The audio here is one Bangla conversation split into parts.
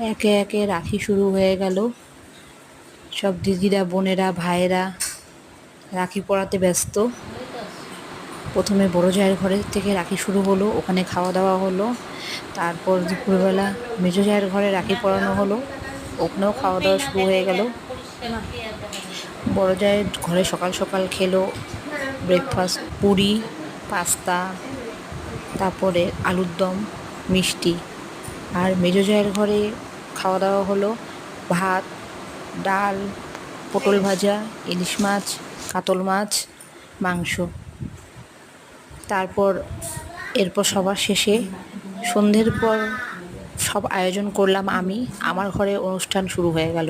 একে একে রাখি শুরু হয়ে গেল। সব দিদিরা, বোনেরা, ভাইয়েরা রাখি পরাতে ব্যস্ত। প্রথমে বড় জায়ের ঘরের থেকে রাখি শুরু হলো, ওখানে খাওয়া দাওয়া হলো। তারপর দুপুরবেলা মেজো জায়ের ঘরে রাখি পরানো হলো, ওখানেও খাওয়া দাওয়া শুরু হয়ে গেল। বড় জায়ের ঘরে সকাল সকাল খেলো ব্রেকফাস্ট, পুরি, পাস্তা, তারপরে আলুর দম, মিষ্টি। আর মেজো জায়ের ঘরে খাওয়া দাওয়া হলো ভাত, ডাল, পটল ভাজা, ইলিশ মাছ, কাতল মাছ, মাংস। তারপর এরপর সবার শেষে সন্ধ্যের পর সব আয়োজন করলাম আমি। আমার ঘরে অনুষ্ঠান শুরু হয়ে গেল।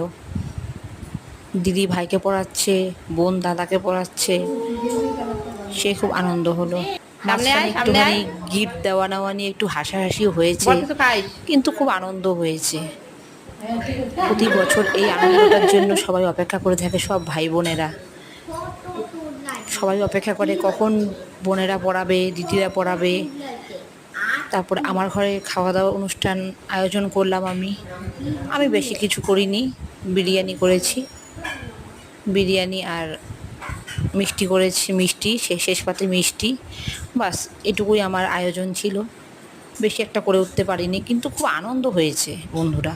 দিদি ভাইকে পড়াচ্ছে, বোন দাদাকে পড়াচ্ছে, সে খুব আনন্দ হলো। মাঝখানে একটুখানি গিফট দেওয়া নেওয়া নিয়ে একটু হাসাহাসি হয়েছে, কিন্তু খুব আনন্দ হয়েছে। প্রতি বছর এই আনন্দটার জন্য সবাই অপেক্ষা করে থাকে, সব ভাই বোনেরা সবাই অপেক্ষা করে কখন বোনেরা পড়াবে, দিদিরা পড়াবে। তারপর আমার ঘরে খাওয়া দাওয়া অনুষ্ঠান আয়োজন করলাম আমি বেশি কিছু করিনি, বিরিয়ানি করেছি। বিরিয়ানি আর মিষ্টি করেছি, মিষ্টি শেষ পাতে মিষ্টি, বাস এটুকুই আমার আয়োজন ছিল। বেশি একটা করে উঠতে পারিনি, কিন্তু খুব আনন্দ হয়েছে বন্ধুরা।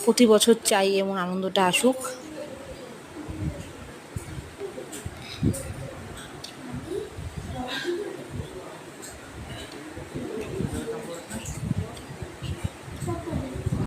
প্রতি বছর চাই এমন আনন্দটা আসুক।